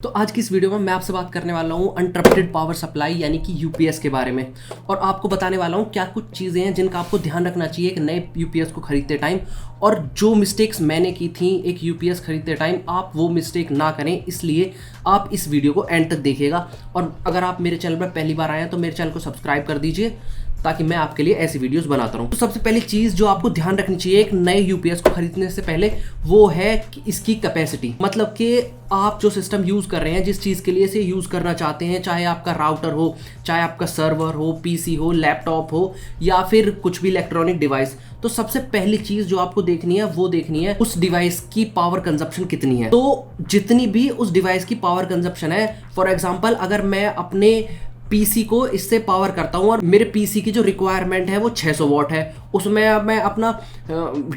तो आज की इस वीडियो में मैं आपसे बात करने वाला हूँ अनट्रप्टेड पावर सप्लाई यानी कि यूपीएस के बारे में। और आपको बताने वाला हूँ क्या कुछ चीज़ें हैं जिनका आपको ध्यान रखना चाहिए एक नए यूपीएस को खरीदते टाइम, और जो मिस्टेक्स मैंने की थी एक यूपीएस खरीदते टाइम आप वो मिस्टेक ना करें, इसलिए आप इस वीडियो को एंड तक देखिएगा। और अगर आप मेरे चैनल पर पहली बार आए हैं तो मेरे चैनल को सब्सक्राइब कर दीजिए ताकि मैं आपके लिए ऐसी वीडियोस बनाता रहूं। तो सबसे पहली चीज़ जो आपको ध्यान रखनी चाहिए एक नए यूपीएस को खरीदने से पहले वो है कि इसकी कैपेसिटी, मतलब कि आप जो सिस्टम यूज़ कर रहे हैं, जिस चीज़ के लिए इसे यूज़ करना चाहते हैं, चाहे आपका राउटर हो, चाहे आपका सर्वर हो, पीसी हो, लैपटॉप हो या फिर कुछ भी इलेक्ट्रॉनिक डिवाइस, तो सबसे पहली चीज़ जो आपको देखनी है वो देखनी है उस डिवाइस की पावर कंजप्शन कितनी है। तो जितनी भी उस डिवाइस की पावर कंजप्शन है, फॉर एग्जाम्पल अगर मैं अपने पीसी को इससे पावर करता हूँ और मेरे पीसी की जो रिक्वायरमेंट है वो 600 वॉट है, उसमें मैं अपना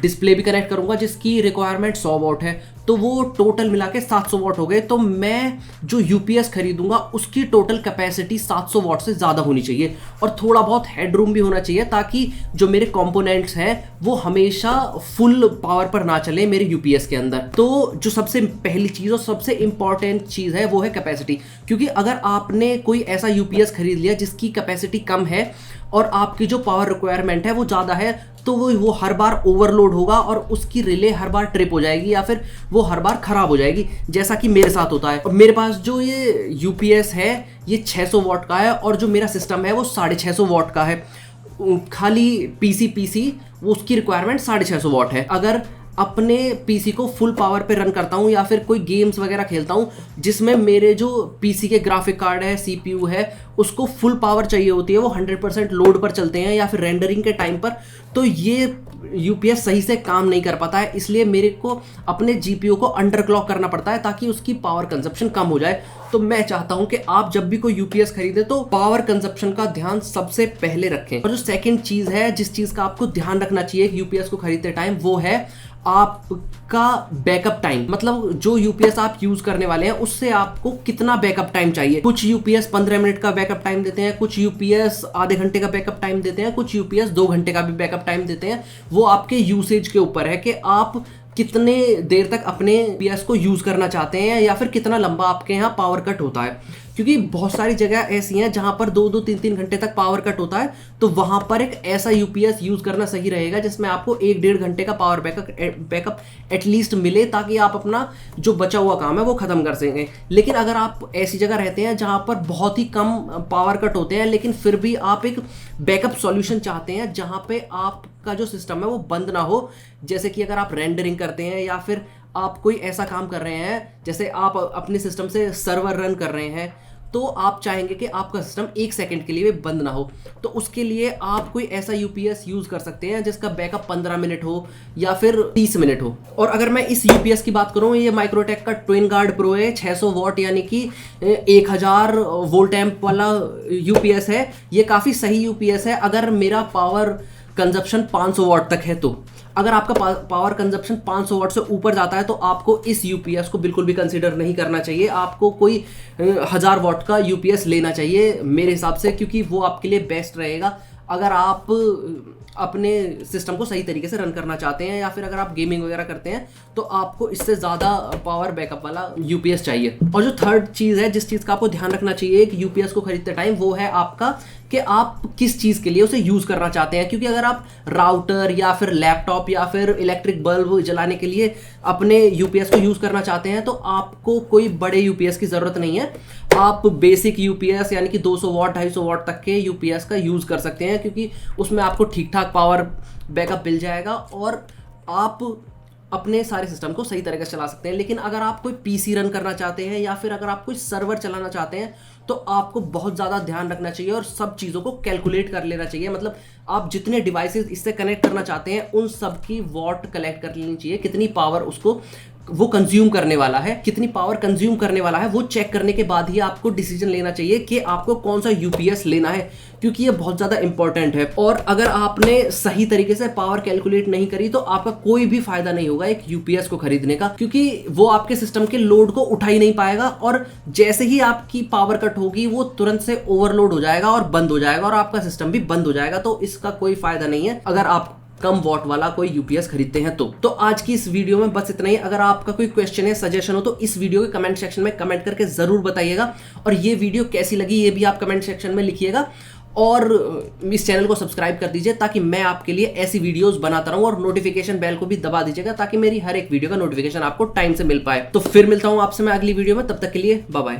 डिस्प्ले भी कनेक्ट करूँगा जिसकी रिक्वायरमेंट 100 वॉट है, तो वो टोटल मिला के 700 वॉट हो गए। तो मैं जो यूपीएस खरीदूंगा उसकी टोटल कैपेसिटी 700 वॉट से ज़्यादा होनी चाहिए और थोड़ा बहुत हेडरूम भी होना चाहिए ताकि जो मेरे कंपोनेंट्स हैं वो हमेशा फुल पावर पर ना चले मेरे यूपीएस के अंदर। तो जो सबसे पहली चीज़ और सबसे इंपॉर्टेंट चीज़ है वो है कैपेसिटी, क्योंकि अगर आपने कोई ऐसा यूपीएस खरीद लिया जिसकी कैपेसिटी कम है और आपकी जो पावर रिक्वायरमेंट है वो ज़्यादा है, तो वो हर बार ओवरलोड होगा और उसकी रिले हर बार ट्रिप हो जाएगी या फिर वो हर बार ख़राब हो जाएगी, जैसा कि मेरे साथ होता है। और मेरे पास जो ये यूपीएस है ये 600 वॉट का है और जो मेरा सिस्टम है वो 650 वॉट का है। खाली पीसी उसकी रिक्वायरमेंट 650 वॉट है। अगर अपने पीसी को फुल पावर पे रन करता हूँ या फिर कोई गेम्स वगैरह खेलता हूँ जिसमें मेरे जो पीसी के ग्राफिक कार्ड है, सीपीयू है, उसको फुल पावर चाहिए होती है, वो 100% लोड पर चलते हैं या फिर रेंडरिंग के टाइम पर, तो ये यूपीएस सही से काम नहीं कर पाता है। इसलिए मेरे को अपने जीपीयू को अंडरक्लॉक करना पड़ता है ताकि उसकी पावर कंजप्शन कम हो जाए। तो मैं चाहता हूं कि आप जब भी कोई यूपीएस खरीदे तो पावर कंजप्शन का ध्यान सबसे पहले रखें। और जो सेकंड चीज है जिस चीज का आपको ध्यान रखना चाहिए यूपीएस को खरीदते टाइम वो है आपका बैकअप टाइम, मतलब जो यूपीएस आप यूज करने वाले हैं उससे आपको कितना बैकअप टाइम चाहिए। कुछ यूपीएस 15 मिनट का बैकअप टाइम देते हैं, कुछ यूपीएस आधे घंटे का बैकअप टाइम देते हैं, कुछ यूपीएस 2 घंटे का भी बैकअप टाइम देते हैं। वो आपके यूसेज के ऊपर है कि आप कितने देर तक अपने यूपीएस को यूज करना चाहते हैं या फिर कितना लंबा आपके यहाँ पावर कट होता है। क्योंकि बहुत सारी जगह ऐसी हैं जहां पर 2-2, 3-3 घंटे तक पावर कट होता है, तो वहां पर एक ऐसा यूपीएस यूज करना सही रहेगा जिसमें आपको 1-1.5 घंटे का पावर बैकअप एटलीस्ट मिले ताकि आप अपना जो बचा हुआ काम है वो खत्म कर सकें। लेकिन अगर आप ऐसी जगह रहते हैं जहां पर बहुत ही कम पावर कट होते हैं लेकिन फिर भी आप एक बैकअप सॉल्यूशन चाहते हैं जहां पे आपका जो सिस्टम है वो बंद ना हो, जैसे कि अगर आप रेंडरिंग करते हैं या फिर आप कोई ऐसा काम कर रहे हैं जैसे आप अपने सिस्टम से सर्वर रन कर रहे हैं, तो आप चाहेंगे कि आपका सिस्टम 1 सेकंड के लिए भी बंद ना हो, तो उसके लिए आप कोई ऐसा यूपीएस यूज कर सकते हैं जिसका बैकअप 15 मिनट हो या फिर 30 मिनट हो। और अगर मैं इस यूपीएस की बात करूं, ये माइक्रोटेक का ट्विन गार्ड प्रो है, 600 वॉट यानी कि 1000 वोल्ट एम्प वाला यूपीएस है। ये काफ़ी सही यूपीएस है अगर मेरा पावर कंजप्शन 500 वॉट तक है। तो अगर आपका पावर कंजप्शन 500 वॉट से ऊपर जाता है तो आपको इस यूपीएस को बिल्कुल भी कंसीडर नहीं करना चाहिए, आपको कोई 1000 वॉट का यूपीएस लेना चाहिए मेरे हिसाब से, क्योंकि वो आपके लिए बेस्ट रहेगा अगर आप अपने सिस्टम को सही तरीके से रन करना चाहते हैं या फिर अगर आप गेमिंग वगैरह करते हैं तो आपको इससे ज़्यादा पावर बैकअप वाला यूपीएस चाहिए। और जो थर्ड चीज़ है जिस चीज़ का आपको ध्यान रखना चाहिए कि यूपीएस को खरीदते टाइम वो है आपका कि आप किस चीज़ के लिए उसे यूज़ करना चाहते हैं। क्योंकि अगर आप राउटर या फिर लैपटॉप या फिर इलेक्ट्रिक बल्ब जलाने के लिए अपने यूपीएस को यूज़ करना चाहते हैं तो आपको कोई बड़े यूपीएस की ज़रूरत नहीं है, आप बेसिक यूपीएस यानी कि 200 वॉट 250 वॉट तक के यूपीएस का यूज़ कर सकते हैं, क्योंकि उसमें आपको ठीक ठाक पावर बैकअप मिल जाएगा और आप अपने सारे सिस्टम को सही तरीके से चला सकते हैं। लेकिन अगर आप कोई पीसी रन करना चाहते हैं या फिर अगर आप कोई सर्वर चलाना चाहते हैं तो आपको बहुत ज़्यादा ध्यान रखना चाहिए और सब चीज़ों को कैलकुलेट कर लेना चाहिए। मतलब आप जितने डिवाइसेस इससे कनेक्ट करना चाहते हैं उन सब की वॉट कलेक्ट कर लेनी चाहिए, कितनी पावर उसको वो कंज्यूम करने वाला है, कितनी पावर कंज्यूम करने वाला है, वो चेक करने के बाद ही आपको डिसीजन लेना चाहिए कि आपको कौन सा यूपीएस लेना है, क्योंकि ये बहुत ज़्यादा इंपॉर्टेंट है। और अगर आपने सही तरीके से पावर कैलकुलेट नहीं करी तो आपका कोई भी फायदा नहीं होगा एक यूपीएस को खरीदने का, क्योंकि वो आपके सिस्टम के लोड को उठा ही नहीं पाएगा और जैसे ही आपकी पावर कट होगी वो तुरंत से ओवरलोड हो जाएगा और बंद हो जाएगा और आपका सिस्टम भी बंद हो जाएगा। तो इसका कोई फायदा नहीं है अगर आप कम वॉट वाला कोई यूपीएस खरीदते हैं तो आज की इस वीडियो में बस इतना ही। अगर आपका कोई क्वेश्चन है, सजेशन हो तो इस वीडियो के कमेंट सेक्शन में कमेंट करके जरूर बताइएगा, और ये वीडियो कैसी लगी ये भी आप कमेंट सेक्शन में लिखिएगा, और इस चैनल को सब्सक्राइब कर दीजिए ताकि मैं आपके लिए ऐसी वीडियोस बनाता रहूं, और नोटिफिकेशन बेल को भी दबा दीजिएगा ताकि मेरी हर एक वीडियो का नोटिफिकेशन आपको टाइम से मिल पाए। तो फिर मिलता हूं आपसे मैं अगली वीडियो में, तब तक के लिए बाय बाय।